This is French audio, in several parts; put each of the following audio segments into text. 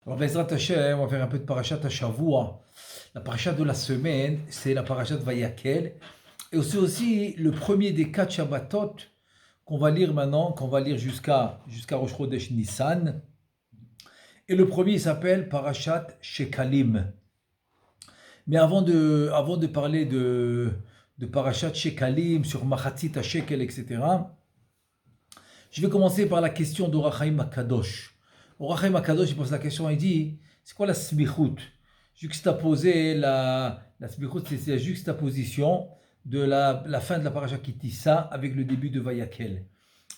Alors, Bezrat Hashem, on va faire un peu de Parashat Hashavua. La Parashat de la semaine, c'est la Parashat Vayakel. Et c'est aussi le premier des 4 Shabbatot qu'on va lire maintenant, qu'on va lire jusqu'à Rosh Chodesh Nissan. Et le premier il s'appelle Parashat Shekalim. Mais avant de parler de Parashat Shekalim, sur Machatzit HaShekel, etc., je vais commencer par la question d'Or HaChaim HaKadosh. Or HaChaim HaKadosh, il pose la question, il dit, c'est quoi la smichut? Juxtaposer la smichut, c'est la juxtaposition de la fin de la paracha Kitissa avec le début de Vayakel.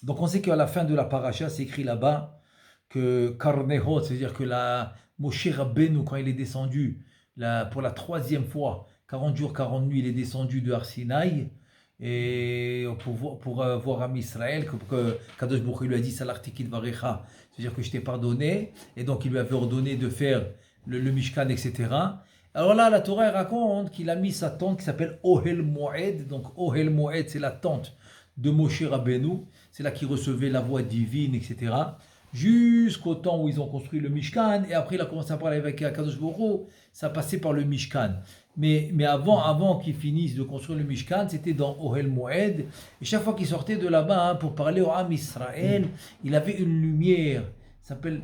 Donc on sait qu'à la fin de la paracha, c'est écrit là-bas que Karnehot, c'est-à-dire que la Moshe Rabbeinu, quand il est descendu pour la 3e fois, 40 jours, 40 nuits, il est descendu de Har Sinaï, et pour voir Am Israël, que Kadosh Baruch Hu lui a dit Salartikid Varecha, c'est-à-dire que je t'ai pardonné, et donc il lui avait ordonné de faire le Mishkan, etc. Alors là, la Torah elle raconte qu'il a mis sa tente qui s'appelle Ohel Moed. Donc Ohel Moed, c'est la tente de Moshe Rabbeinu, c'est là qu'il recevait la voix divine, etc. Jusqu'au temps où ils ont construit le Mishkan, et après il a commencé à parler avec Kadosh Baruch Hu, ça passait par le Mishkan. Mais avant qu'ils finissent de construire le Mishkan, c'était dans Ohel Moed. Et chaque fois qu'il sortait de là-bas pour parler au Am Israël, il avait une lumière, s'appelle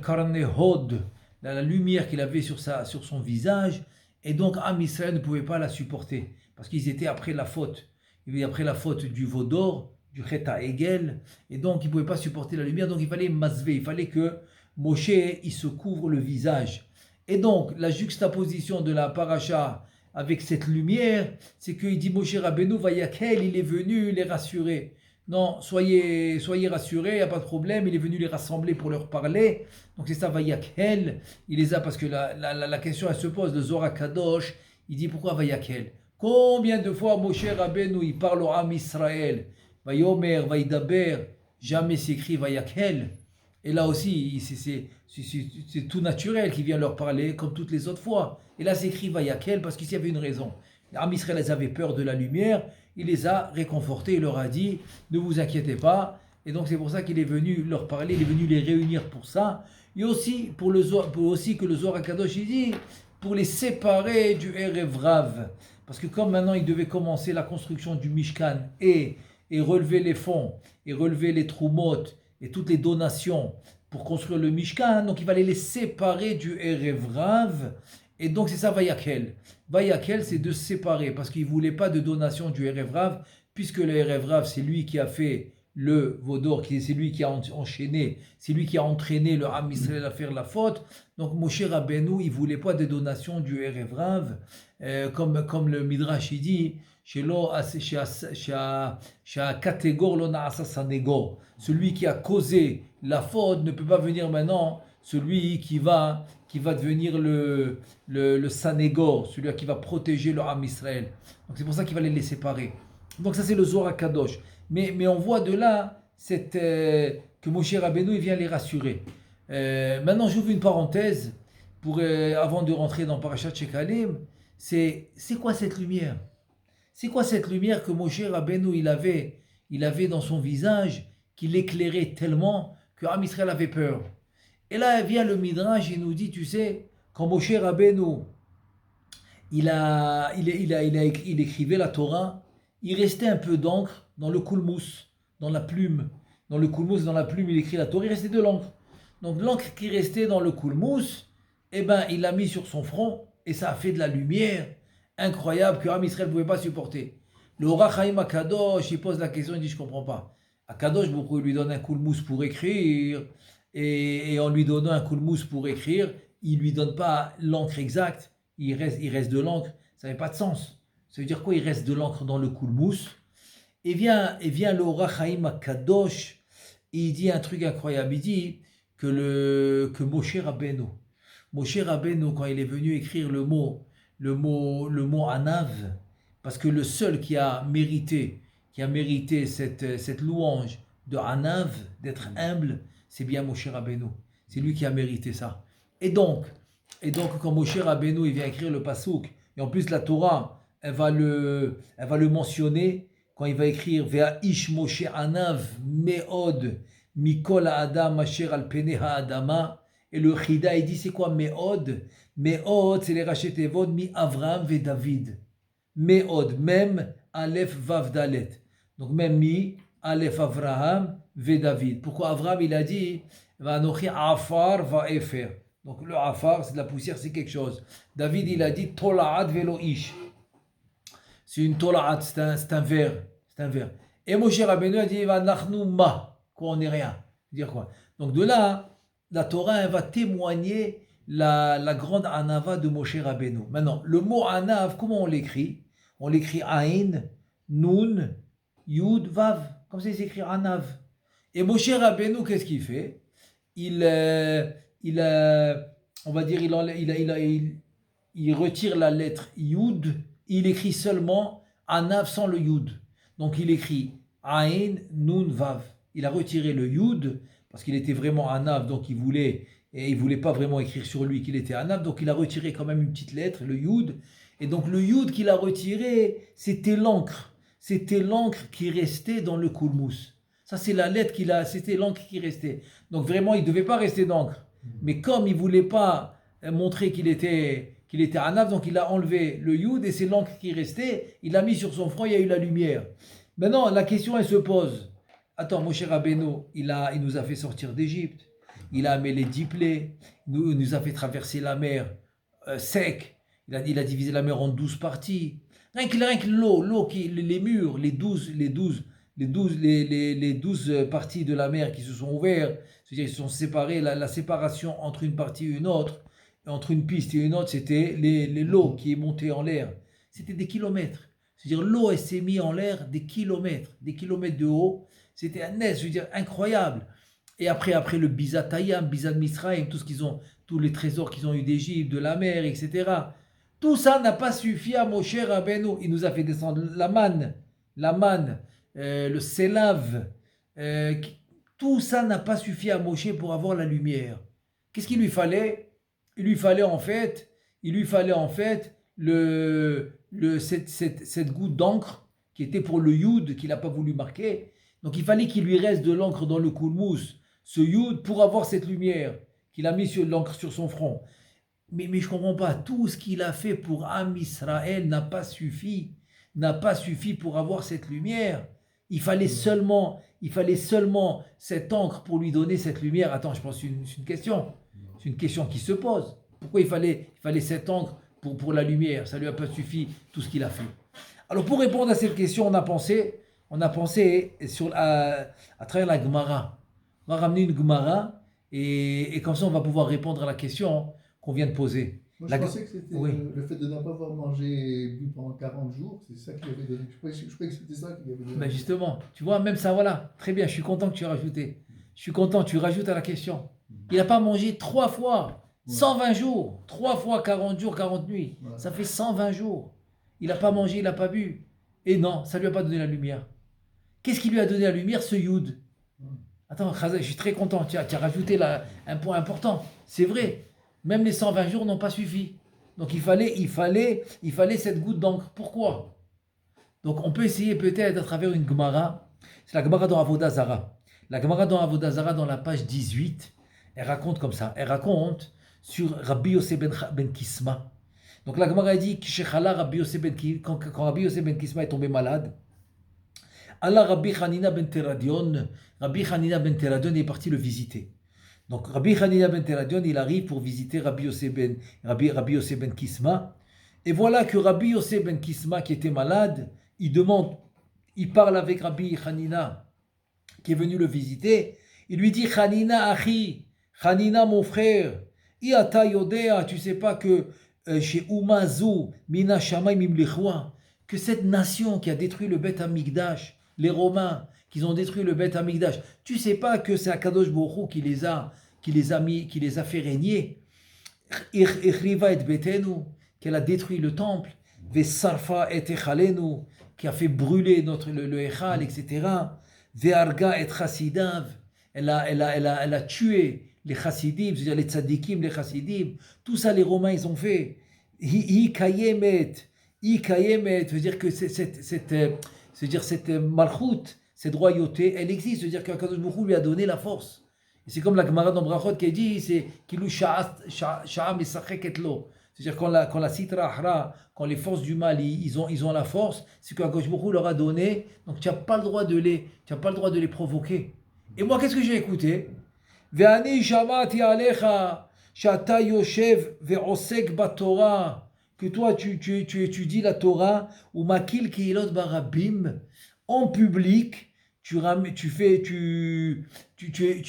Karne Hod, la lumière qu'il avait sur son visage. Et donc Am Israël ne pouvait pas la supporter, parce qu'ils étaient après la faute. Ils étaient après la faute du veau d'or, du Chet Egel, et donc ils ne pouvaient pas supporter la lumière. Donc il fallait masvé, il fallait que Moshe il se couvre le visage. Et donc, la juxtaposition de la paracha avec cette lumière, c'est qu'il dit Moshe Rabbeinu Vayakel, il est venu les rassurer. Non, soyez rassurés, il n'y a pas de problème, il est venu les rassembler pour leur parler. Donc c'est ça, Vayakel, il les a, parce que la question elle se pose, le Zohar Kadosh, il dit pourquoi Vayakel? Combien de fois Moshe Rabbeinu, il parle au Am Israël, Vayomer, Vaidaber, jamais s'écrit Vayakel. Et là aussi, c'est tout naturel qui vient leur parler comme toutes les autres fois. Et là, c'est écrit Vayakel parce qu'ici, il y avait une raison. Les Am Israël, ils avaient peur de la lumière. Il les a réconfortés. Il leur a dit, ne vous inquiétez pas. Et donc, c'est pour ça qu'il est venu leur parler. Il est venu les réunir pour ça. Et aussi, pour aussi que le Zohar HaKadosh, il dit, pour les séparer du Erev Rav. Parce que comme maintenant, ils devaient commencer la construction du Mishkan et relever les fonds, et relever les Trumot, et toutes les donations pour construire le Mishkan, donc il fallait les séparer du Erev Rav, et donc c'est ça Vayakel. Vayakel, c'est de séparer, parce qu'il ne voulait pas de donation du Erev Rav, puisque le Erev Rav, c'est lui qui a fait le Vaudor, c'est lui qui a enchaîné, c'est lui qui a entraîné le Am Israël à faire la faute. Donc Moshe Rabbeinu, il ne voulait pas de donation du Erev Rav, comme le Midrash il dit, celui qui a causé la faute ne peut pas venir maintenant, celui qui va devenir le Sanégor, celui qui va protéger le Ham Israël. Donc c'est pour ça qu'il va les séparer. Donc ça c'est le Zohar Kadosh. Mais on voit de là que Moshe Rabbeinu il vient les rassurer. Maintenant j'ouvre une parenthèse avant de rentrer dans Parashat Shekalim. C'est quoi cette lumière? C'est quoi cette lumière que Moshe Rabbeinu il avait dans son visage, qui l'éclairait tellement que Am Israël avait peur. Et là vient le Midrash et nous dit, tu sais, quand Moshe Rabbeinu il écrivait la Torah, il restait un peu d'encre dans le coulmous, dans la plume. Dans le coulmous, dans la plume, il écrit la Torah, il restait de l'encre. Donc l'encre qui restait dans le coulmous, eh ben, il l'a mis sur son front et ça a fait de la lumière incroyable que Am Israël ne pouvait pas supporter. Le Or HaChaim HaKadosh, il pose la question, il dit, je ne comprends pas. HaKadosh, beaucoup lui donne un coulmous pour écrire, et en lui donnant un coulmous pour écrire, il ne lui donne pas l'encre exacte, il reste de l'encre, ça n'avait pas de sens. Ça veut dire quoi, il reste de l'encre dans le coulmous? Et vient le Or HaChaim HaKadosh, et il dit un truc incroyable, il dit que Moshe Rabbeinu, quand il est venu écrire le mot Anav, parce que le seul qui a mérité cette louange de Anav, d'être humble, c'est bien Moshe Rabbeinu. C'est lui qui a mérité ça. Et donc quand Moshe Rabbeinu il vient écrire le pasouk, et en plus la Torah, elle va le mentionner, quand il va écrire Vea ish Moshe Anav meod mikol adam asher al pene ha'adama, Et le Chida, il dit c'est quoi Me'od? Me'od, c'est les Rachetevod, mi Avram ve David. Me'od, même Aleph Vav Dalet. Donc même mi Aleph Avraham ve David. Pourquoi Avraham il a dit Vanochi Afar va Efer. Donc le Afar, c'est de la poussière, c'est quelque chose. David il a dit Tola'at velo ish. C'est une Tola'at, c'est un verre. C'est un verre. Et Moshe Rabbeinu a dit Vanachnu ma. Quoi, on n'est rien. Dire quoi? Donc de là, la Torah elle va témoigner la grande anava de Moshe Rabbeinu. Maintenant, le mot anav, comment on l'écrit? On l'écrit Aïn, Nun, Yud, Vav. Comme ça, il s'écrit anav. Et Moshe Rabbeinu, qu'est-ce qu'il fait? On va dire, il retire la lettre Yud, il écrit seulement anav sans le Yud. Donc il écrit Aïn, Nun, Vav. Il a retiré le Yud parce qu'il était vraiment anav, donc il voulait pas vraiment écrire sur lui qu'il était anav, donc il a retiré quand même une petite lettre, le Yud. Et donc le Yud qu'il a retiré, c'était l'encre. C'était l'encre qui restait dans le Koulmous. Ça c'est la lettre c'était l'encre qui restait. Donc vraiment il ne devait pas rester d'encre. Mais comme il ne voulait pas montrer qu'il était anav, donc il a enlevé le Yud et c'est l'encre qui restait. Il l'a mis sur son front, il y a eu la lumière. Maintenant la question elle se pose. Attends, Moshe Rabbeinu, il nous a fait sortir d'Égypte. Il a amené les 10 plaies. Il nous a fait traverser la mer sec. Il a divisé la mer en 12 parties. Rien que l'eau, les murs, les 12 parties de la mer qui se sont ouvertes, c'est-à-dire qu'ils se sont séparés, la séparation entre une partie et une autre, entre une piste et une autre, c'était l'eau qui est montée en l'air. C'était des kilomètres. C'est-à-dire l'eau, elle s'est mise en l'air des kilomètres de haut. C'était un nez, je veux dire, incroyable. Et après le Bizatayam, Bizat Misraïm, tous les trésors qu'ils ont eu d'Égypte, de la mer, etc. Tout ça n'a pas suffi à Moshe Rabbeinu. Il nous a fait descendre la manne, le Selav. Tout ça n'a pas suffi à Moshe pour avoir la lumière. Qu'est-ce qu'il lui fallait? Il lui fallait en fait cette goutte d'encre qui était pour le Yud qu'il n'a pas voulu marquer. Donc il fallait qu'il lui reste de l'encre dans le Koulmous, ce Yud, pour avoir cette lumière qu'il a mis sur l'encre sur son front. Mais je ne comprends pas, tout ce qu'il a fait pour Am Israël n'a pas suffi pour avoir cette lumière. Il fallait seulement cette encre pour lui donner cette lumière. Attends, je pense que c'est une question. C'est une question qui se pose. Pourquoi il fallait cette encre pour la lumière? Ça ne lui a pas suffi tout ce qu'il a fait. Alors pour répondre à cette question, on a pensé à travers la Gemara. On va ramener une Gemara et comme ça on va pouvoir répondre à la question qu'on vient de poser. Moi je pensais que c'était le fait de ne pas avoir mangé et bu pendant 40 jours, c'est ça qu'il avait donné. Je croyais que c'était ça qu'il avait donné. Mais justement, tu vois, même ça, voilà, très bien, je suis content que tu aies rajouté. Je suis content, tu rajoutes à la question. Il n'a pas mangé 3 fois, 120 jours, 3 fois 40 jours, 40 nuits. Ouais. Ça fait 120 jours. Il n'a pas mangé, il n'a pas bu. Et non, ça ne lui a pas donné la lumière. Qu'est-ce qui lui a donné la lumière? Ce Yud. Attends, je suis très content, tu as rajouté un point important. C'est vrai, même les 120 jours n'ont pas suffi. Donc il fallait cette goutte d'encre. Pourquoi? Donc on peut essayer peut-être à travers une Gemara. C'est la Gemara dans Avodah Zara. La Gemara dans Avodah Zara, dans la page 18, elle raconte comme ça. Elle raconte sur Rabbi Yossé ben Kisma. Donc la Gemara dit quand Rabbi Yossé ben Kisma est tombé malade, Allah Rabbi Hanina ben Teradion est parti le visiter. Donc Rabbi Hanina ben Teradion, il arrive pour visiter Rabbi Yossé ben Kisma. Et voilà que Rabbi Yossé ben Kisma, qui était malade, il parle avec Rabbi Hanina, qui est venu le visiter. Il lui dit, Hanina Achi, Hanina mon frère, Iata Yodea, tu sais pas que chez Umazu, Mina Shamayim Imlichwa, que cette nation qui a détruit le Beth Amikdash, les Romains, qui ont détruit le Beth Amikdash, tu sais pas que c'est Akadosh Baruch Hu qui les a fait régner. Ichriva et Betenu, qu'elle a détruit le temple, Vesarfa et Echalenu, qui a fait brûler le Echal, etc. Ve'arga et Chassidav, elle a tué les Chassidim, c'est-à-dire les Tzadikim, les Chassidim. Tout ça, les Romains, ils ont fait. Hi kayemet, veut dire que cette malchoute, cette royauté, elle existe, c'est-à-dire qu'Akadosh Baruch Hu lui a donné la force. Et c'est comme la Gemara dans Brachot qui dit, c'est Kilou Sha'a Mesachek et Lo. C'est-à-dire quand la Sitra Ahra, quand les forces du mal, ils ont la force, c'est qu'Akadosh Baruch Hu leur a donné, donc tu n'as pas le droit de les provoquer. Et moi, qu'est-ce que j'ai écouté? Ve'ani shamati alecha shata yoshev ve'osek batorah, que toi tu étudies la Torah ou makil keilot barabim en public, tu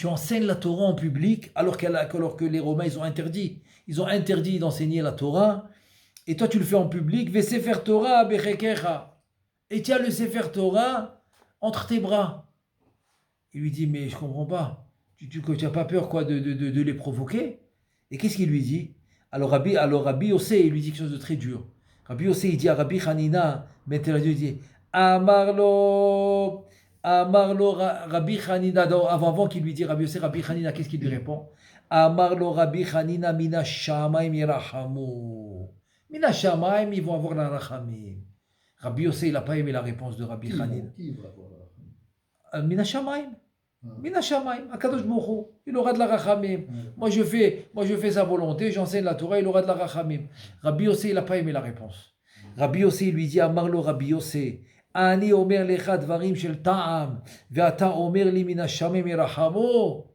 enseignes la Torah en public alors que les Romains ils ont interdit d'enseigner la Torah, et toi tu le fais en public. Ve'sefer Torah bechekecha, et tu as le Sefer Torah entre tes bras. Il lui dit, mais je comprends pas. Tu n'as pas peur quoi de les provoquer? Et qu'est-ce qu'il lui dit? Alors Rabbi Yossé, il lui dit quelque chose de très dur. Rabbi Yossé, il dit à Rabbi Hanina, ben Teradieu, il dit, Amarlo, Rabbi Hanina, avant qu'il lui dise Rabbi Yossé, Rabbi Hanina, qu'est-ce qu'il lui répond? Amarlo Rabbi Hanina, mina shamaim yirahamu. Mina shamaim, ils vont avoir la rachamim. Rabbi Yossé, il n'a pas aimé la réponse de Rabbi Hanina. Qui va avoir la rachamim? Mina shamaim. Mina Shamaim, Akadosh Baruch Hu, il aura de la rachamim. Moi je fais sa volonté, j'enseigne la Torah, il aura de la rachamim. Rabbi Yossé, il n'a pas aimé la réponse. Rabbi Yossé, il lui dit, Amarlo Rabbi Yossé, Ani omer lecha dvarim shel ta'am, ve'ata omer li mina shamim yerachamo.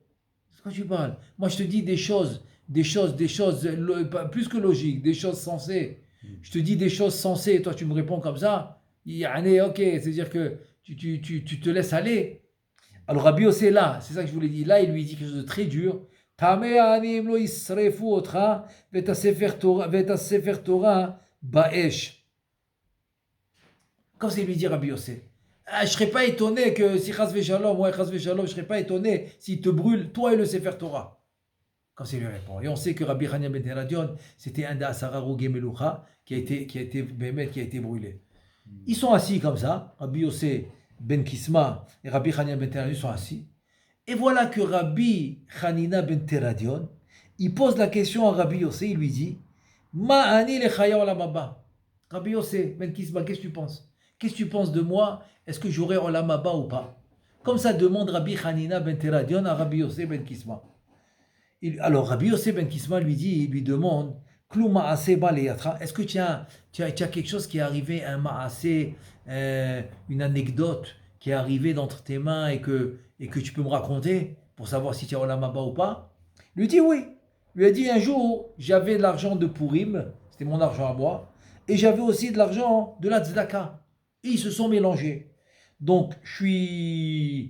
C'est quoi tu parles? Moi je te dis des choses plus que logiques, des choses sensées. Je te dis des choses sensées, et toi tu me réponds comme ça. Ok, c'est-à-dire que tu te laisses aller. Alors Rabbi Yossé là, c'est ça que je voulais dire, là il lui dit quelque chose de très dur. Comme c'est lui dit Rabbi Yossé. Je ne serais pas étonné que si Chas Veshalom, je ne serais pas étonné s'il te brûle, toi et le Sefer Torah. Quand c'est lui répond. Et on sait que Rabbi Hanina ben Teradion, c'était un des Asara Rogé Meloucha qui a été brûlé. Ils sont assis comme ça, Rabbi Yossé ben Kisma et Rabbi Hanina ben Teradion sont assis. Et voilà que Rabbi Hanina ben Teradion, il pose la question à Rabbi Yossé, il lui dit, Ma'ani lechaya olam haba. Rabbi Yossé ben Kisma, qu'est-ce que tu penses? Qu'est-ce que tu penses de moi? Est-ce que j'aurai olam haba ou pas? Comme ça demande Rabbi Hanina ben Teradion à Rabbi Yossé ben Kisma. Alors Rabbi Yossé ben Kisma il lui demande, est-ce que tu as quelque chose qui est arrivé, un ma'asé, une anecdote qui est arrivée d'entre tes mains et que tu peux me raconter pour savoir si tu as olam haba ou pas? Il lui dit oui. Il lui a dit un jour, j'avais de l'argent de Purim, c'était mon argent à moi, et j'avais aussi de l'argent de la tzedaka. Et ils se sont mélangés. Donc j'avais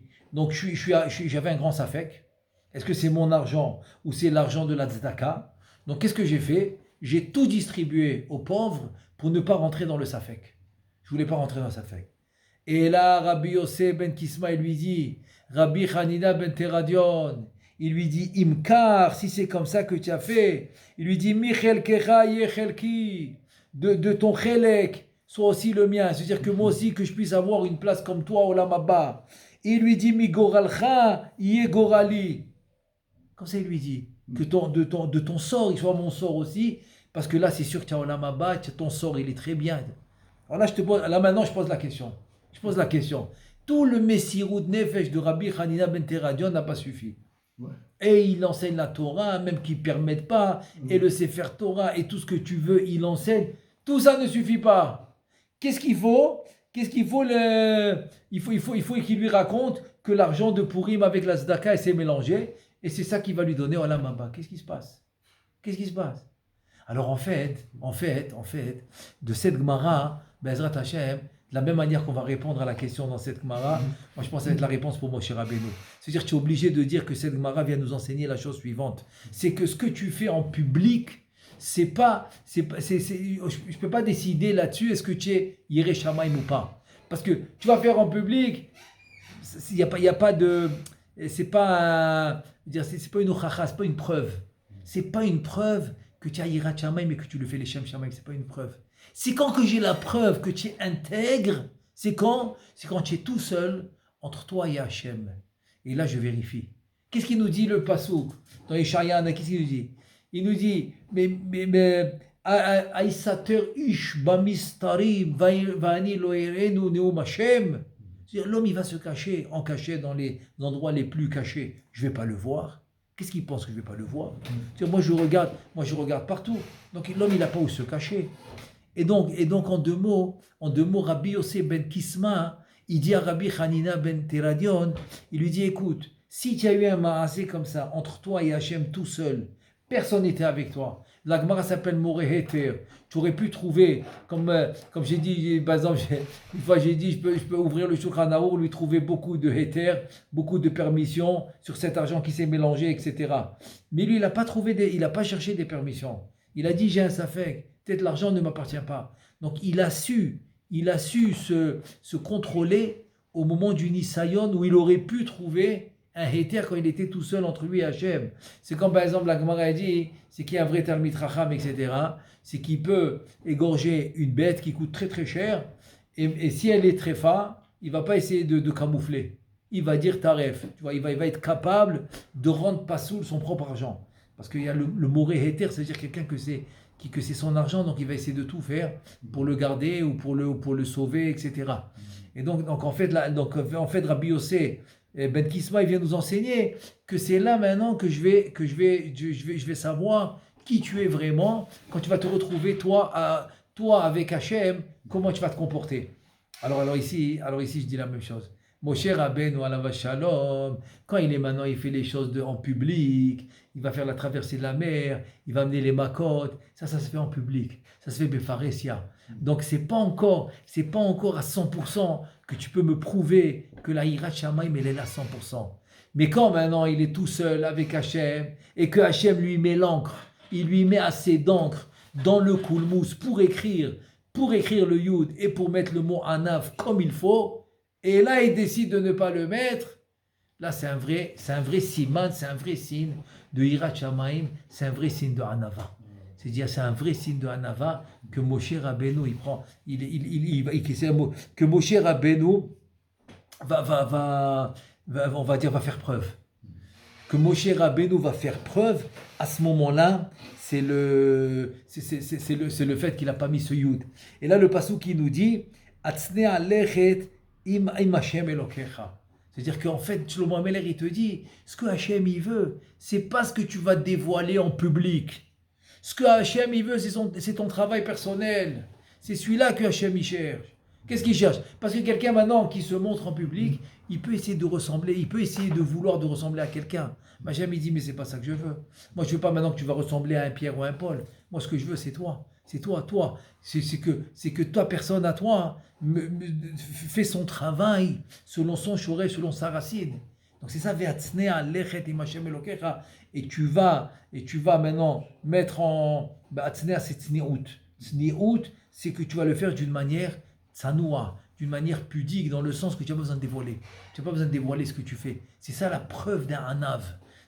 un grand safek. Est-ce que c'est mon argent ou c'est l'argent de la tzedaka? Donc qu'est-ce que j'ai fait? J'ai tout distribué aux pauvres pour ne pas rentrer dans le safek. Je voulais pas rentrer dans le safek. Et là, Rabbi Yossé ben Kisma, il lui dit, Rabbi Hanina ben Teradion, il lui dit, Imkar, si c'est comme ça que tu as fait, il lui dit, Michel Kecha Yechelki, de ton chelek, soit aussi le mien. C'est-à-dire que moi aussi, que je puisse avoir une place comme toi au Olam Haba. Il lui dit, Mi Goralcha Yegorali. Comme ça, il lui dit, que de ton sort, il soit mon sort aussi, parce que là, c'est sûr que tu as Olam Haba, ton sort, il est très bien. Alors là, maintenant, je pose la question. Tout le Messirut Nefesh de Rabbi Hanina ben Teradion n'a pas suffi. Ouais. Et il enseigne la Torah, même qu'il ne permette pas, et le Sefer Torah, et tout ce que tu veux, il enseigne. Tout ça ne suffit pas. Qu'est-ce qu'il faut? Il faut qu'il lui raconte que l'argent de Purim avec la Tzedaka s'est mélangé, et c'est ça qui va lui donner Olam Haba. Qu'est-ce qui se passe? Alors en fait, de cette Gemara, Bezrat Hashem, de la même manière qu'on va répondre à la question dans cette Gemara, moi je pense que ça va être la réponse pour Moshe Rabbeinu. C'est-à-dire que tu es obligé de dire que cette Gemara vient nous enseigner la chose suivante. C'est que ce que tu fais en public, je ne peux pas décider là-dessus, est-ce que tu es Yireh Shamayim ou pas. Parce que tu vas faire en public, il n'y a pas de... C'est pas une ochacha, c'est pas une preuve. C'est pas une preuve que tu as Yirat Shamayim et que tu le fais les Shem Shamayim, c'est pas une preuve. C'est quand que j'ai la preuve que tu es intègre, c'est quand tu es tout seul entre toi et Hachem. Et là, je vérifie. Qu'est-ce qu'il nous dit le Passouk dans Yeshayahu? Qu'est-ce qu'il nous dit? Il nous dit, mais Aïsater ish bamistarim vani loerenu neum Hashem. L'homme, il va se cacher, en cachet dans les endroits les plus cachés. Je ne vais pas le voir. Qu'est-ce qu'il pense que je ne vais pas le voir? Moi je regarde partout. Donc l'homme, il n'a pas où se cacher. Et donc en deux mots, Rabbi Yossé ben Kisma, il dit à Rabbi Hanina ben Teradion, il lui dit, écoute, si tu as eu un maasé comme ça, entre toi et Hachem tout seul, personne n'était avec toi. La Gemara s'appelle Moré Heter. Tu aurais pu trouver, comme j'ai dit, par exemple, une fois j'ai dit, je peux ouvrir le Shulchan Arour, lui trouver beaucoup de Heter, beaucoup de permissions sur cet argent qui s'est mélangé, etc. Mais lui, il n'a pas cherché des permissions. Il a dit, j'ai un safek, peut-être l'argent ne m'appartient pas. Donc il a su se contrôler au moment du Nisayon où il aurait pu trouver un héter quand il était tout seul entre lui et Hachem. C'est comme par exemple la Gemara dit, c'est qu'il y a un vrai Talmid Chacham, etc. C'est qu'il peut égorger une bête qui coûte très très cher, et si elle est tréfa, il ne va pas essayer de camoufler. Il va dire taref. Tu vois, il va être capable de rendre pasoul son propre argent. Parce qu'il y a le moré héter, c'est-à-dire quelqu'un que c'est son argent, donc il va essayer de tout faire pour le garder ou pour le sauver, etc. Et donc en fait, Rabbi Yossé Ben Kisma, il vient nous enseigner que c'est là maintenant que je vais savoir qui tu es vraiment quand tu vas te retrouver toi avec Hachem, comment tu vas te comporter. Alors ici, je dis la même chose. Moshe Rabbeinu alav shalom, quand il fait les choses en public, il va faire la traversée de la mer, il va amener les makot, ça se fait en public, ça se fait befaresia. Donc c'est pas encore à 100% que tu peux me prouver que la hirat shamaim elle est là à 100%. Mais quand maintenant il est tout seul avec Hachem et que Hachem lui met l'encre, il lui met assez d'encre dans le koulmous pour écrire le yud et pour mettre le mot anav comme il faut. Et là, il décide de ne pas le mettre. Là, c'est un vrai siman, c'est un vrai signe de Hirat Shamaim, c'est un vrai signe de Hanava. C'est-à-dire, c'est un vrai signe de Hanava que Moshe Rabbeinu, il prend, que Moshe Rabbeinu va faire preuve. Que Moshe Rabbeinu va faire preuve, à ce moment-là, c'est le fait qu'il n'a pas mis ce yud. Et là, le passou qui nous dit, Atzne alechet c'est-à-dire qu'en fait, Shlomo Ameler, il te dit, ce que Hachem il veut, c'est pas ce que tu vas dévoiler en public. Ce que Hachem il veut, c'est ton travail personnel. C'est celui-là que Hachem il cherche. Qu'est-ce qu'il cherche? Parce que quelqu'un maintenant qui se montre en public, il peut essayer de ressembler, il peut essayer de vouloir de ressembler à quelqu'un. Mais Hachem il dit, mais c'est pas ça que je veux. Moi, je veux pas maintenant que tu vas ressembler à un Pierre ou à un Paul. Moi, ce que je veux, c'est toi. C'est toi. C'est que toi, personne à toi, fait son travail selon son choré, selon sa racine. Donc c'est ça, et tu vas maintenant mettre en c'est tsni'out, c'est que tu vas le faire d'une manière tsanoua, d'une manière pudique, dans le sens que tu n'as pas besoin de dévoiler. Tu n'as pas besoin de dévoiler ce que tu fais. C'est ça la preuve d'un anav.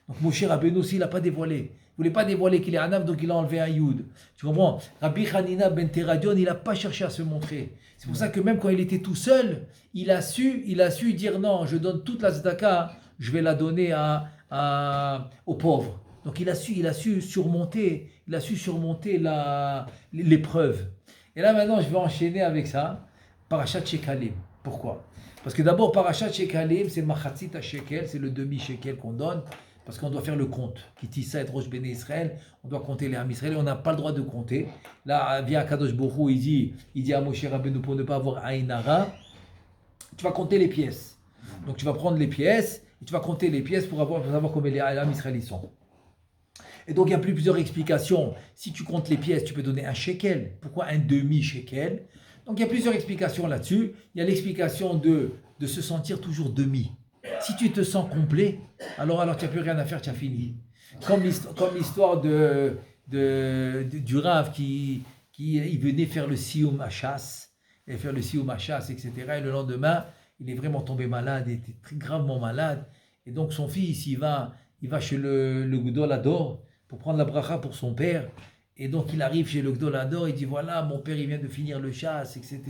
Donc Moshe Rabbeinu aussi, il n'a pas dévoilé. Il ne voulait pas dévoiler qu'il est Anav, donc il a enlevé un Yud. Tu comprends? Rabbi Hanina ben Teradion, il n'a pas cherché à se montrer. C'est pour ça que même quand il était tout seul, il a su dire non, je donne toute la tzedaka, je vais la donner aux pauvres. Donc il a su surmonter l'épreuve. Et là maintenant, je vais enchaîner avec ça, Parashat Shekalim. Pourquoi? Parce que d'abord, Parashat Shekalim, c'est Machatzit HaShekel, c'est le demi-shekel qu'on donne. Parce qu'on doit faire le compte. Kitissa et Rosh Bene Israël, on doit compter les Ham Israël et on n'a pas le droit de compter. Là, via Kadosh Borou, il dit à Moshe Rabbeinu pour ne pas avoir Aïnara, tu vas compter les pièces. Donc tu vas prendre les pièces et tu vas compter les pièces pour savoir combien les Ham Israël ils sont. Et donc il y a plusieurs explications. Si tu comptes les pièces, tu peux donner un shekel. Pourquoi un demi-shekel? Donc il y a plusieurs explications là-dessus. Il y a l'explication de se sentir toujours demi. Si tu te sens complet, alors tu n'as plus rien à faire, tu as fini. Comme l'histoire du Rav qui il venait faire le Siyum Hachas, etc. Et le lendemain, il est vraiment tombé malade, il était très gravement malade. Et donc son fils, il va chez le Gdol Hador pour prendre la bracha pour son père. Et donc il arrive chez le Gdol Hador, il dit voilà, mon père il vient de finir le chasse, etc.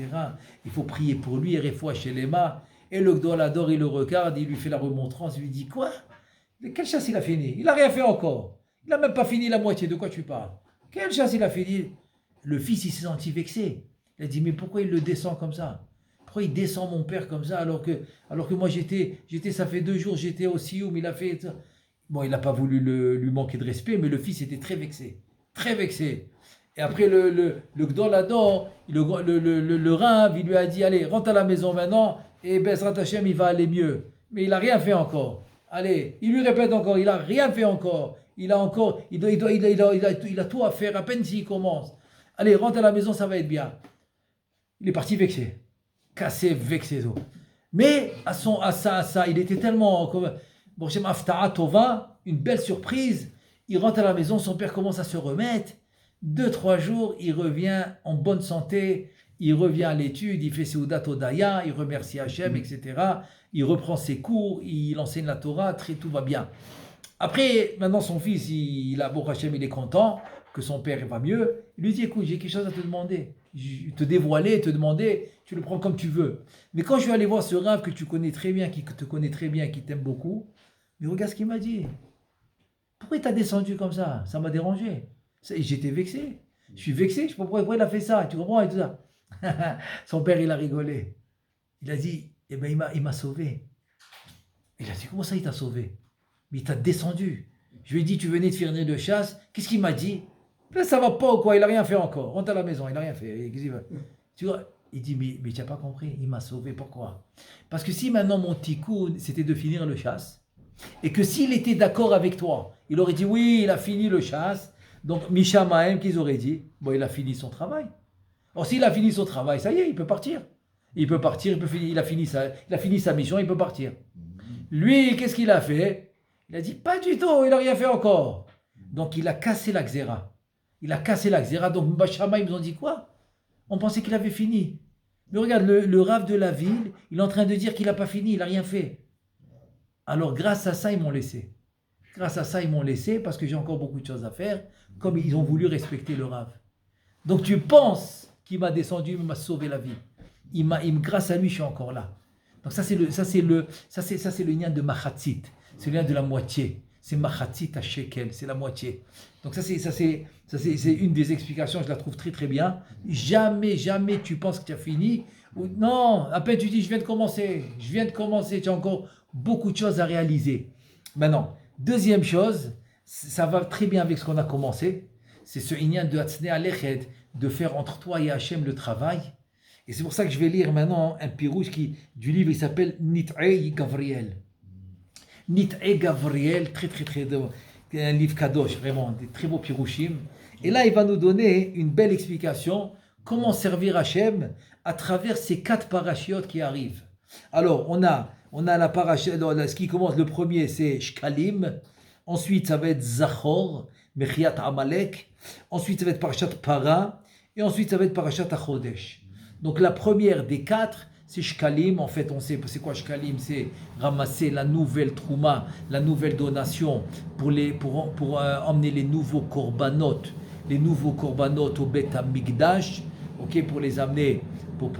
Il faut prier pour lui, Refoua chez Lema. Et le Gdol Hador, il le regarde, il lui fait la remontrance, il lui dit quoi? Quelle chasse il a fini? Il n'a rien fait encore. Il n'a même pas fini la moitié, de quoi tu parles? Quelle chasse il a fini? Le fils, il s'est senti vexé. Il a dit mais pourquoi il le descend comme ça? Pourquoi il descend mon père comme ça alors que moi j'étais ça fait 2 jours, j'étais au Sioum, il a fait ça. Bon, il n'a pas voulu lui manquer de respect, mais le fils était très vexé. Très vexé. Et après, le Gdol Ador, le Rav, il lui a dit, allez, rentre à la maison maintenant, et Bezrat Hashem, il va aller mieux. Mais il n'a rien fait encore. Allez, il lui répète encore, il n'a rien fait encore. Il a tout à faire, à peine s'il commence. Allez, rentre à la maison, ça va être bien. Il est parti vexé. Cassé, vexé. Mais à ça, il était tellement... Bon, chez Mafta'a Tova, une belle surprise. Il rentre à la maison, son père commence à se remettre. 2-3 jours, il revient en bonne santé. Il revient à l'étude, il fait Seudat Odaya, il remercie Hachem, etc. Il reprend ses cours, il enseigne la Torah, tout va bien. Après, maintenant, son fils, Hachem, il est content que son père va mieux. Il lui dit, écoute, j'ai quelque chose à te demander. Te dévoiler, te demander, tu le prends comme tu veux. Mais quand je vais aller voir ce Rav que tu connais très bien, qui te connaît très bien, qui t'aime beaucoup, mais regarde ce qu'il m'a dit. Pourquoi il t'a descendu comme ça? Ça m'a dérangé. J'étais vexé. Je suis vexé, je ne sais pas pourquoi il a fait ça. Tu comprends et tout ça. Son père, il a rigolé. Il a dit, eh ben, il m'a sauvé. Il a dit, comment ça, il t'a sauvé? Mais il t'a descendu. Je lui ai dit, tu venais de finir de chasse. Qu'est-ce qu'il m'a dit? Là, ça va pas ou quoi? Il n'a rien fait encore. Rentre à la maison, il n'a rien fait. Tu vois, il dit, mais tu n'as pas compris. Il m'a sauvé. Pourquoi? Parce que si maintenant mon tikkun, c'était de finir le chasse, et que s'il était d'accord avec toi, il aurait dit, oui, il a fini le chasse. Donc, Mishamaim, qu'ils auraient dit, bon, il a fini son travail. Or, s'il a fini son travail, ça y est, il peut partir. Il peut partir, il a fini sa mission, il peut partir. Lui, qu'est-ce qu'il a fait? Il a dit, pas du tout, il n'a rien fait encore. Donc, il a cassé la xéra. Il a cassé la xéra. Donc, Bachama, ils nous ont dit quoi? On pensait qu'il avait fini. Mais regarde, le Rav de la ville, il est en train de dire qu'il n'a pas fini, il n'a rien fait. Alors, grâce à ça, ils m'ont laissé. Grâce à ça, ils m'ont laissé parce que j'ai encore beaucoup de choses à faire, comme ils ont voulu respecter le Rav. Donc, tu penses qu'il m'a descendu, il m'a sauvé la vie. Grâce à lui, je suis encore là. Donc, ça, c'est le lien de Machatzit. C'est le lien de la moitié. C'est Machatzit à Shekel, c'est la moitié. Donc, ça, c'est une des explications, je la trouve très, très bien. Jamais tu penses que tu as fini. Non, à peine tu dis, je viens de commencer, tu as encore beaucoup de choses à réaliser. Maintenant, deuxième chose, ça va très bien avec ce qu'on a commencé, c'est ce lien de Hatzne Aleched, de faire entre toi et Hachem le travail. Et c'est pour ça que je vais lire maintenant un pirouche du livre, il s'appelle Nit'e Gavriel. Nit'e Gavriel, très très très, un livre kadosh, vraiment, des très beaux pirouchim. Et là, il va nous donner une belle explication, comment servir Hachem à travers ces 4 parachiotes qui arrivent. Alors, on a la parachute, ce qui commence, le premier c'est Shkalim, ensuite ça va être Zachor, Mechiat Amalek, ensuite ça va être Parashat Para, et ensuite ça va être Parashat Achodesh. Donc la première des 4, c'est Shkalim. En fait, on sait c'est quoi Shkalim, c'est ramasser la nouvelle Trouma, la nouvelle donation pour emmener les nouveaux korbanot au Bet HaMikdash, ok, pour les amener,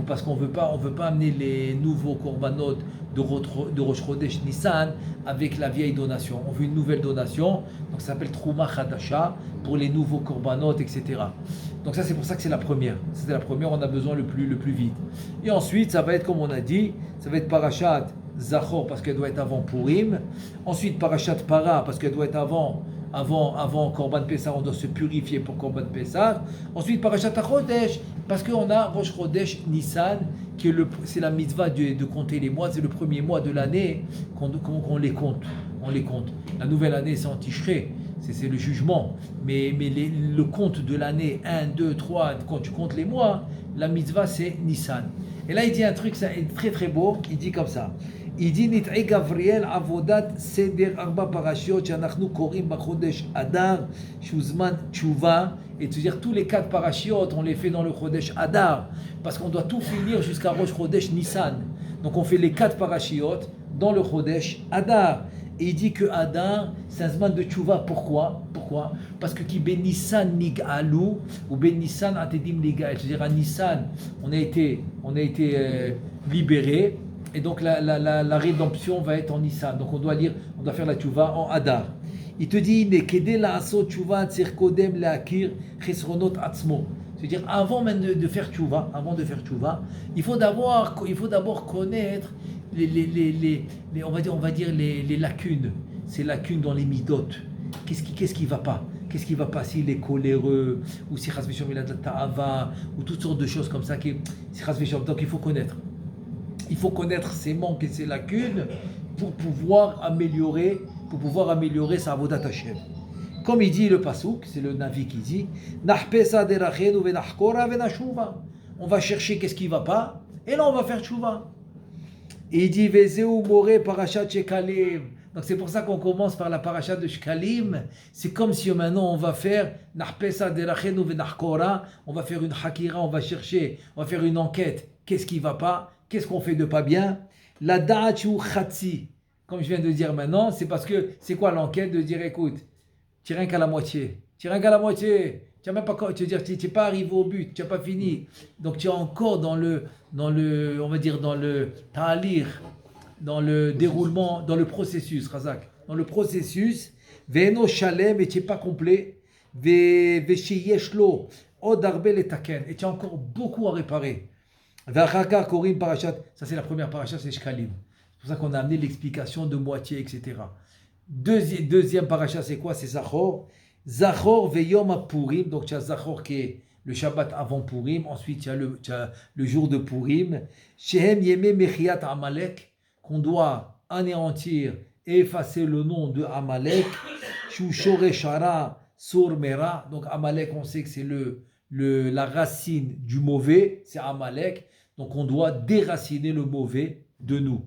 parce qu'on veut pas amener les nouveaux korbanot de Rosh Chodesh Nissan avec la vieille donation. On veut une nouvelle donation, donc ça s'appelle Trouma Chadasha pour les nouveaux korbanot, etc. Donc ça, c'est pour ça que c'est la première. C'était la première, on a besoin le plus vite. Et ensuite, ça va être, comme on a dit, ça va être Parashat Zachor parce qu'elle doit être avant Purim. Ensuite, Parashat Para parce qu'elle doit être avant Korban Pessah, on doit se purifier pour Korban Pessah. Ensuite, Parashat HaChodesh, parce qu'on a Rosh Chodesh Nissan, c'est la mitzvah de compter les mois, c'est le premier mois de l'année qu'on les compte. On les compte. La nouvelle année, c'est en Tishrei, c'est le jugement. Mais le compte de l'année 1, 2, 3, quand tu comptes les mois, la mitzvah, c'est Nissan. Et là, il dit un truc très très beau, il dit comme ça. Il dit Nit'e Gavriel Avodat Seder Arba Parashiot Shanachnu Korim Bachodesh Adar Shuzman Tshuva, et tu dire tous les 4 parashiot on les fait dans le Chodesh Adar parce qu'on doit tout finir jusqu'à Rosh Chodesh Nissan. Donc on fait les 4 parashiot dans le Chodesh Adar. Et il dit que Adar c'est un zman de Tshuva. Pourquoi? Parce que qui ben Nissan Nig'alu ou ben Nissan Atedim Nig'al, c'est-à-dire à Nissan on a été libéré. Et donc la rédemption va être en Nissan. Donc on doit faire la tchouva en Adar. Il te dit, c'est-à-dire avant même de faire tchouva, il faut d'abord connaître on va dire les lacunes. ces lacunes dans les midotes. Qu'est-ce qui va pas? Qu'est-ce qui va pas s'il est coléreux, ou si Chas Veshom il a de la ta'ava, ou toutes sortes de choses comme ça. Si Chas Veshom, donc il faut connaître. Il faut connaître ses manques et ses lacunes pour pouvoir améliorer sa avodat Hashem. Comme il dit le Passouk, c'est le Navi qui dit, Nahpesa derachenu venachkora venashuva. On va chercher qu'est-ce qui va pas, et là on va faire tchouva. Et il dit Vezeu more parashat shekalim. Donc c'est pour ça qu'on commence par la parashat de Shkalim. C'est comme si maintenant on va faire Nahpesa derachenu venachkora. On va faire une hakira, on va chercher, on va faire une enquête. Qu'est-ce qui va pas? Qu'est-ce qu'on fait de pas bien? La da'achu khatsi. Comme je viens de dire maintenant, c'est parce que c'est quoi l'enquête de dire écoute, tu n'es rien qu'à la moitié. Tu n'es même pas, tu veux dire, tu n'es pas arrivé au but, tu n'as pas fini. Donc tu es encore dans le, on va dire dans le ta'alir, dans le déroulement, dans le processus, Razak. Dans le processus, ve'eno shalem, et tu n'es pas complet, ve'sheyeshlo, od arbe letaken, et tu as encore beaucoup à réparer. Ve'achaka korim parashat, ça c'est la première parashat, c'est Shkalim. C'est pour ça qu'on a amené l'explication de moitié, etc. Deuxième parasha, c'est quoi? C'est Zachor. Zachor veyom Purim. Donc, tu as Zachor qui est le Shabbat avant Purim. Ensuite, tu as le jour de Purim. Shehem yeme mechiat Amalek. Qu'on doit anéantir et effacer le nom de Amalek. Shu shoreshara sur mera. Donc, Amalek, on sait que c'est la racine du mauvais. C'est Amalek. Donc, on doit déraciner le mauvais de nous.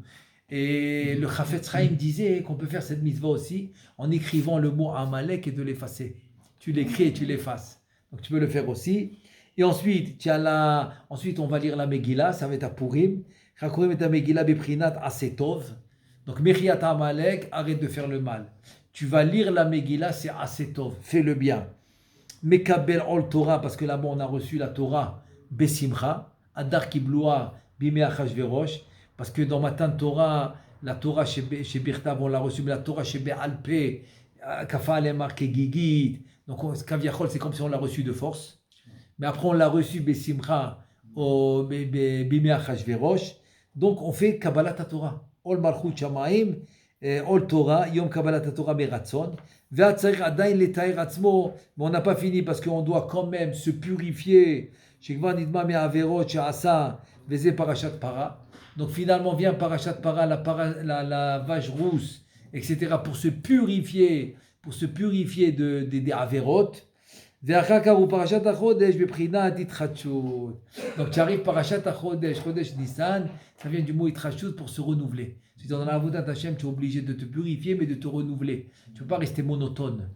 Et le Chafetz Chaim disait qu'on peut faire cette mitzvah aussi en écrivant le mot Amalek et de l'effacer. Tu l'écris et tu l'effaces. Donc tu peux le faire aussi. Et ensuite, ensuite on va lire la Megillah, ça va être à Purim. Chakurim et à Megillah beprinat asetov. Donc Mechiat Amalek, arrête de faire le mal. Tu vas lire la Megillah, c'est asetov, fais le bien. Mekabel ol Torah, parce que là-bas on a reçu la Torah besimcha, adar kibloa bimei achashverosh. Parce que dans Matan Torah, la Torah chez Birtav, on l'a reçue, mais la Torah chez Be'alpé, Kafa elle est marquée Gigit. Donc, Kaviachol, c'est comme si on l'a reçue de force. Mais après, on l'a reçue Besimcha, Bimei Achashverosh. Donc, on fait Kabbalat Torah. Ol Malchut Shamaim, Ol Torah, Yom Kabbalat Torah Beratzon. Ve'atzarich adayin letair atzmo. Mais on n'a pas fini parce qu'on doit quand même se purifier. Shekva nidma me'averot she'asa, veze parashat para. Donc finalement vient Parashat Para, la vache rousse, etc. pour se purifier des Averot. Donc tu arrives Parashat Chodesh Nissan, ça vient du mot Itchachut pour se renouveler. Si dans la Avodat Hashem, tu es obligé de te purifier mais de te renouveler. Tu ne peux pas rester monotone.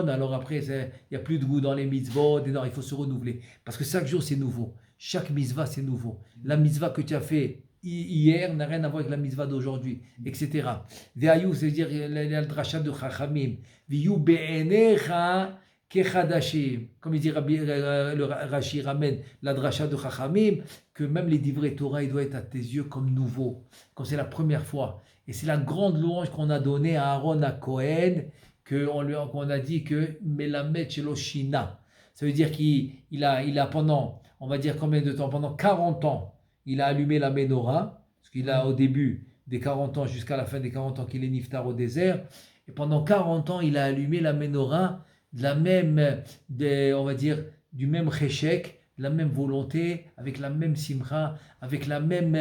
Alors après il n'y a plus de goût dans les mitzvot, non, il faut se renouveler. Parce que chaque jour c'est nouveau. Chaque mitzvah, c'est nouveau. La mitzvah que tu as fait hier n'a rien à voir avec la mitzvah d'aujourd'hui, etc. Ve'ayu, c'est-à-dire le drachat de Chachamim. Ve'yu be'enecha kechadashim. Comme il dit le Rashi ramène la drachat de Chachamim, que même les divrei Torah, il doit être à tes yeux comme nouveau, comme c'est la première fois. Et c'est la grande louange qu'on a donnée à Aaron à Cohen, qu'on a dit que Melamed Shelo Shina. Ça veut dire qu'il a pendant, on va dire combien de temps? Pendant 40 ans, il a allumé la menorah, parce qu'il a au début des 40 ans jusqu'à la fin des 40 ans qu'il est niftar au désert, et pendant 40 ans, il a allumé la menorah on va dire, du même cheshek, la même volonté, avec la même simcha, avec la même,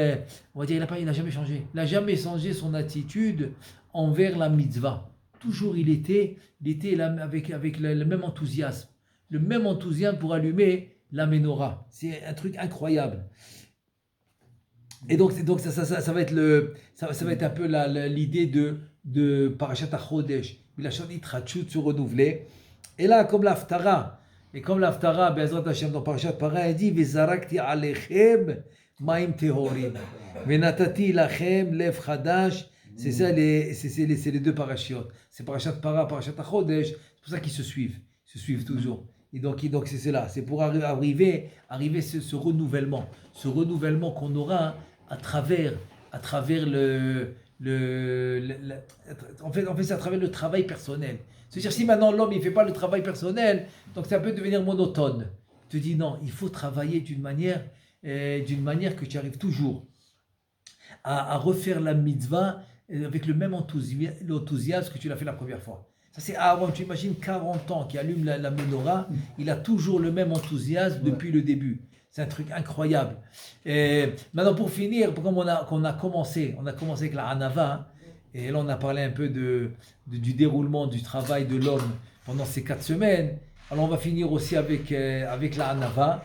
on va dire, il n'a jamais changé. Il n'a jamais changé son attitude envers la mitzvah. Toujours il était là avec le même enthousiasme. Le même enthousiasme pour allumer la menorah. C'est un truc incroyable. Et donc ça va être un peu l'idée de Parashat HaChodesh. Il a choisi de se renouveler. Et là, comme l'Haftara, Be'ezrat Hashem, dans Parashat Para, il dit Vezarakti alechem ma'im tehorim. Venatati lachem lev chadash. C'est ça, c'est les deux parashiot. C'est Parashat Para, Parashat HaChodesh. C'est pour ça qu'ils se suivent toujours. Et donc c'est là, c'est pour arriver ce renouvellement qu'on aura à travers en fait c'est à travers le travail personnel. C'est-à-dire si maintenant l'homme il fait pas le travail personnel, donc ça peut devenir monotone. Je te dis non, il faut travailler d'une manière que tu arrives toujours à refaire la mitzvah avec le même enthousiasme que tu l'as fait la première fois. Ça, c'est Aaron. Tu imagines 40 ans qui allume la menorah, il a toujours le même enthousiasme depuis le début. C'est un truc incroyable. Et maintenant, pour finir, comme on a commencé avec la Hanava, hein, et là, on a parlé un peu du déroulement du travail de l'homme pendant ces 4 semaines. Alors, on va finir aussi avec la Hanava.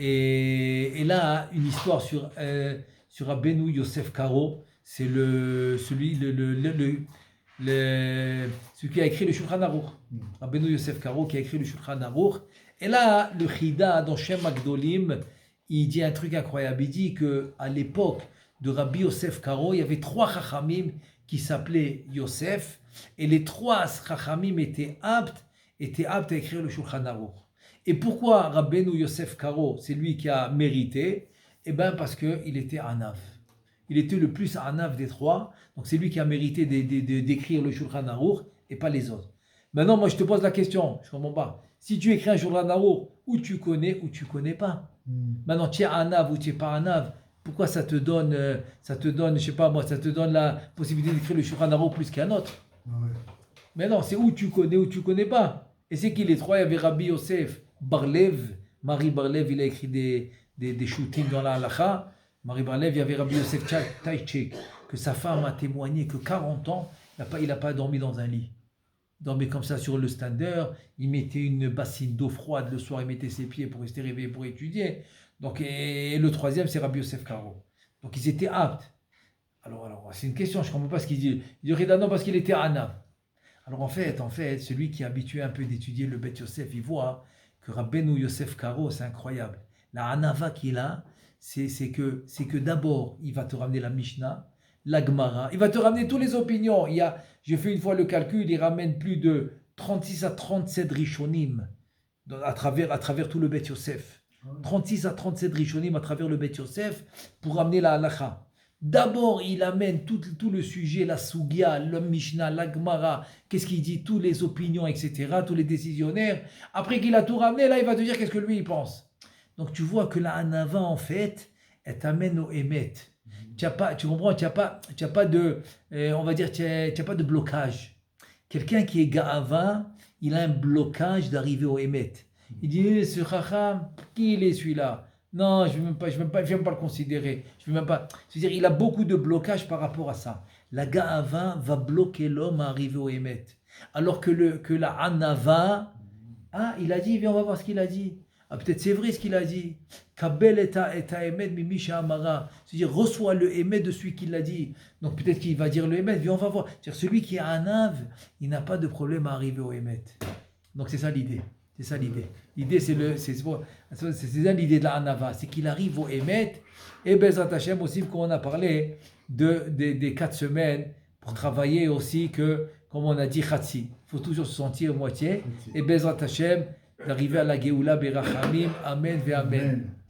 Et là, une histoire sur Rabbeinu Yosef Karo. C'est celui qui a écrit le Shulchan Aruch. Rabbeinu Yosef Karo qui a écrit le Shulchan Aruch. Et là, le Chida dans Shem Magdolim, il dit un truc incroyable. Il dit qu'à l'époque de Rabbi Yosef Karo, il y avait 3 Chachamim qui s'appelaient Yosef. Et les 3 Chachamim étaient aptes à écrire le Shulchan Aruch. Et pourquoi Rabbeinu Yosef Karo, c'est lui qui a mérité? Eh bien, parce qu'il était Anav. Il était le plus Anav des 3. Donc, c'est lui qui a mérité d'écrire le Shulchan Aruch et pas les autres. Maintenant, moi, je te pose la question. Je ne comprends pas. Si tu écris un Shulchan Aruch, ou tu connais pas. Maintenant, tu es Anav ou tu n'es pas Anav. Pourquoi ça te donne, je sais pas moi, ça te donne la possibilité d'écrire le Shulchan Aruch plus qu'un autre? Mais non, c'est où tu connais pas. Et c'est qui les 3? Il y avait Rabbi Yosef Barlev. Marie Barlev, il a écrit des shootings dans la halacha. Marie Barlev, il y avait Rabbi Yosef Taïchek, que sa femme a témoigné que 40 ans, il n'a pas dormi dans un lit. Il dormait comme ça sur le stander, il mettait une bassine d'eau froide le soir, il mettait ses pieds pour rester réveillé pour étudier. Donc, et le 3e, c'est Rabbi Yosef Karo. Donc ils étaient aptes. Alors c'est une question, je ne comprends pas ce qu'il dit. Il dirait non parce qu'il était Anav. Alors en fait, celui qui est habitué un peu d'étudier le Bet Yosef, il voit que Rabbeinu Yosef Karo, c'est incroyable. La Hanava qu'il a, c'est que d'abord, il va te ramener la Mishnah, la Gemara, il va te ramener toutes les opinions. J'ai fait une fois le calcul, il ramène plus de 36 à 37 Rishonim à travers tout le Bet Yosef. 36 à 37 Rishonim à travers le Bet Yosef pour ramener la Halacha. D'abord, il amène tout le sujet, la Sugia, le Mishnah, la Gemara, qu'est-ce qu'il dit, toutes les opinions, etc., tous les décisionnaires. Après qu'il a tout ramené, là, il va te dire qu'est-ce que lui, il pense. Donc, tu vois que la Hanava, en fait, elle t'amène au Emet. Tu comprends, tu n'as pas de, on va dire, tu n'as pas de blocage. Quelqu'un qui est Ga'ava, il a un blocage d'arriver au Emet. Il dit, ce Chacham, qui il est celui-là? Non, je ne vais même pas le considérer. C'est-à-dire, il a beaucoup de blocages par rapport à ça. La Ga'ava va bloquer l'homme à arriver au Emet. Alors que la Hanava, il a dit, viens, on va voir ce qu'il a dit. Peut-être c'est vrai ce qu'il a dit. Kabel et Emet mimisha amara. C'est-à-dire, reçois le Emet de celui qui l'a dit. Donc peut-être qu'il va dire le Emet, viens, on va voir. C'est-à-dire, celui qui est Anav, il n'a pas de problème à arriver au Emet. Donc c'est ça l'idée. C'est ça l'idée. L'idée, c'est ça l'idée de la Hanava, c'est qu'il arrive au Emet. Et Bezrat Hashem aussi, quand on a parlé des 4 semaines pour travailler aussi que, comme on a dit, Khatsi. Il faut toujours se sentir moitié. Et Bezrat Hashem, d'arriver à la Géoula Berachamim. Amen ve Amen.